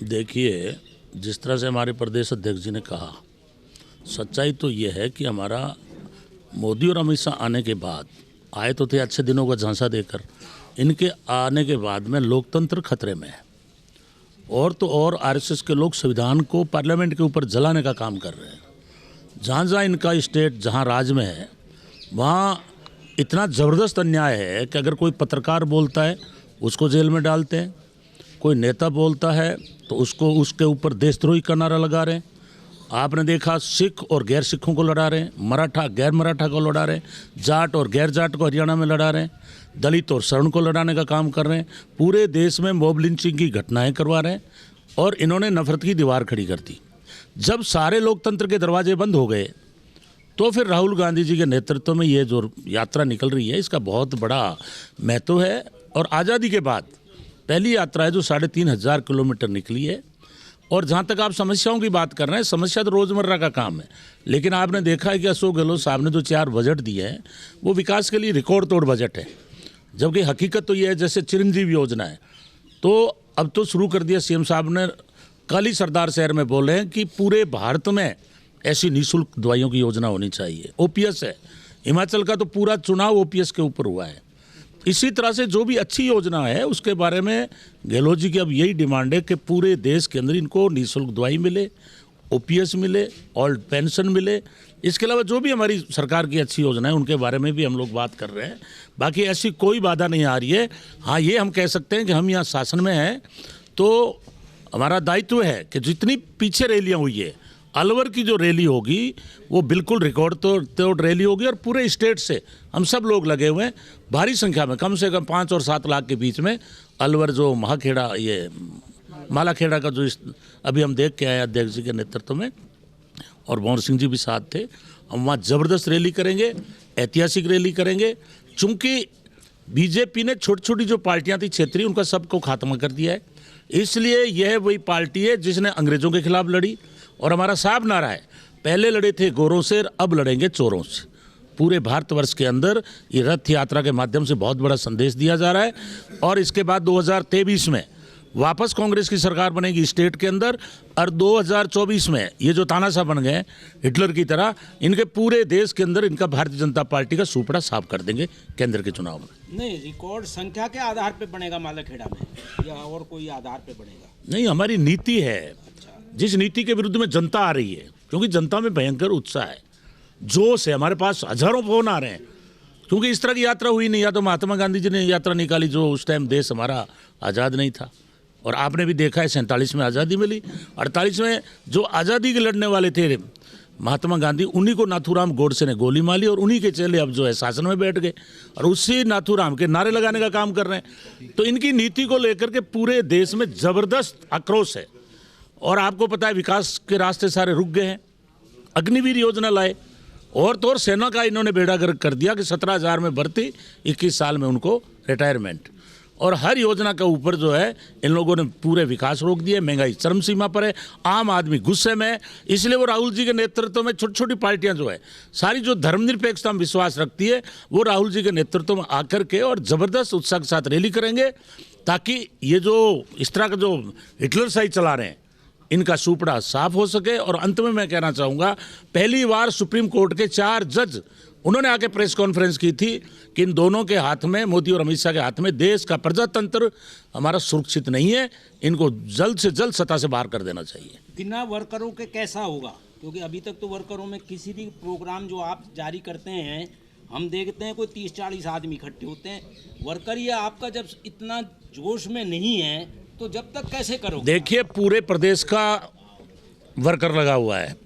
देखिए, जिस तरह से हमारे प्रदेश अध्यक्ष जी ने कहा, सच्चाई तो ये है कि हमारा मोदी और अमित शाह आने के बाद, आए तो थे अच्छे दिनों का झांसा देकर, इनके आने के बाद में लोकतंत्र खतरे में है। और तो और आरएसएस के लोग संविधान को पार्लियामेंट के ऊपर जलाने का काम कर रहे हैं। जहाँ जहाँ इनका स्टेट, जहाँ राज्य में है, वहाँ इतना ज़बरदस्त अन्याय है कि अगर कोई पत्रकार बोलता है उसको जेल में डालते हैं, कोई नेता बोलता है तो उसको उसके ऊपर देशद्रोही का नारा लगा रहे हैं। आपने देखा, सिख और गैर सिखों को लड़ा रहे हैं, मराठा गैर मराठा को लड़ा रहे हैं, जाट और गैर जाट को हरियाणा में लड़ा रहे हैं, दलित और सवर्ण को लड़ाने का काम कर रहे हैं। पूरे देश में मॉब लिंचिंग की घटनाएं करवा रहे हैं और इन्होंने नफरत की दीवार खड़ी कर दी। जब सारे लोकतंत्र के दरवाजे बंद हो गए तो फिर राहुल गांधी जी के नेतृत्व में ये जो यात्रा निकल रही है, इसका बहुत बड़ा महत्व है। और आज़ादी के बाद पहली यात्रा है जो 3,500 किलोमीटर निकली है। और जहाँ तक आप समस्याओं की बात कर रहे हैं, समस्या तो रोज़मर्रा का काम है, लेकिन आपने देखा है कि अशोक गहलोत साहब ने जो 4 बजट दिए हैं वो विकास के लिए रिकॉर्ड तोड़ बजट है। जबकि हकीकत तो ये है, जैसे चिरंजीवी योजना है, तो अब तो शुरू कर दिया सीएम साहब ने। कल ही सरदार शहर में बोले हैं कि पूरे भारत में ऐसी निःशुल्क दवाइयों की योजना होनी चाहिए। ओपीएस है, हिमाचल का तो पूरा चुनाव ओपीएस के ऊपर हुआ है। इसी तरह से जो भी अच्छी योजना है उसके बारे में गहलोत जी की अब यही डिमांड है कि पूरे देश के अंदर इनको निःशुल्क दवाई मिले, ओपीएस मिले, ओल्ड पेंशन मिले। इसके अलावा जो भी हमारी सरकार की अच्छी योजना है उनके बारे में भी हम लोग बात कर रहे हैं। बाकी ऐसी कोई बाधा नहीं आ रही है। हाँ, ये हम कह सकते हैं कि हम यहाँ शासन में हैं तो हमारा दायित्व है कि जितनी पीछे रैलियाँ हुई है, अलवर की जो रैली होगी वो बिल्कुल रिकॉर्ड तोड़ रैली होगी। और पूरे स्टेट से हम सब लोग लगे हुए हैं, भारी संख्या में, कम से कम 5 और 7 लाख के बीच में। अलवर जो महाखेड़ा, ये मालाखेड़ा का जो अभी हम देख के आए अध्यक्ष जी के नेतृत्व में, और भंवर सिंह जी भी साथ थे, हम वहाँ ज़बरदस्त रैली करेंगे, ऐतिहासिक रैली करेंगे। चूँकि बीजेपी ने छोटी छोटी जो पार्टियाँ थी क्षेत्रीय, उनका सबको खात्मा कर दिया है। इसलिए यह वही पार्टी है जिसने अंग्रेज़ों के खिलाफ लड़ी। और हमारा साफ नारा है, पहले लड़े थे गोरों से, अब लड़ेंगे चोरों से। पूरे भारतवर्ष के अंदर ये रथ यात्रा के माध्यम से बहुत बड़ा संदेश दिया जा रहा है। और इसके बाद 2023 में वापस कांग्रेस की सरकार बनेगी स्टेट के अंदर, और 2024 में ये जो तानाशाह बन गए हिटलर की तरह, इनके पूरे देश के अंदर इनका भारतीय जनता पार्टी का सुपड़ा साफ कर देंगे केंद्र के चुनाव में। नहीं, रिकॉर्ड संख्या के आधार पे बनेगा मालाखेड़ा में या और कोई आधार पे बनेगा? नहीं, हमारी नीति है, जिस नीति के विरुद्ध में जनता आ रही है, क्योंकि जनता में भयंकर उत्साह है, जोश है। हमारे पास हजारों फोन आ रहे हैं, क्योंकि इस तरह की यात्रा हुई नहीं। या तो महात्मा गांधी जी ने यात्रा निकाली, जो उस टाइम देश हमारा आज़ाद नहीं था, और आपने भी देखा है 47 में आज़ादी मिली। 48 में जो आज़ादी के लड़ने वाले थे महात्मा गांधी, उन्हीं को नाथूराम गोडसे ने गोली मारी, और उन्हीं के चेले अब जो है शासन में बैठ गए और उसी नाथूराम के नारे लगाने का काम कर रहे हैं। तो इनकी नीति को लेकर के पूरे देश में ज़बरदस्त आक्रोश है। और आपको पता है, विकास के रास्ते सारे रुक गए हैं। अग्निवीर योजना लाए, और तो और सेना का इन्होंने बेड़ा गर्क कर दिया कि 17,000 में भर्ती, 21 साल में उनको रिटायरमेंट। और हर योजना के ऊपर जो है इन लोगों ने पूरे विकास रोक दिए। महंगाई चरम सीमा पर है, आम आदमी गुस्से में है। इसलिए वो राहुल जी के नेतृत्व में छोटी छोटी पार्टियां जो है, सारी जो धर्मनिरपेक्षता में विश्वास रखती है, वो राहुल जी के नेतृत्व में आकर के और ज़बरदस्त उत्साह के साथ रैली करेंगे, ताकि ये जो इस तरह का जो हिटलर शाही चला रहे हैं, इनका सुपड़ा साफ हो सके। और अंत में मैं कहना चाहूँगा, पहली बार सुप्रीम कोर्ट के 4 जज उन्होंने आके प्रेस कॉन्फ्रेंस की थी कि इन दोनों के हाथ में, मोदी और अमित शाह के हाथ में, देश का प्रजातंत्र हमारा सुरक्षित नहीं है। इनको जल्द से जल्द सत्ता से बाहर कर देना चाहिए। बिना वर्करों के कैसा होगा? क्योंकि अभी तक तो वर्करों में किसी भी प्रोग्राम जो आप जारी करते हैं, हम देखते हैं कोई 30-40 आदमी इकट्ठे होते हैं। वर्कर ये आपका जब इतना जोश में नहीं है तो जब तक कैसे करोगे? देखिए, पूरे प्रदेश का वर्कर लगा हुआ है,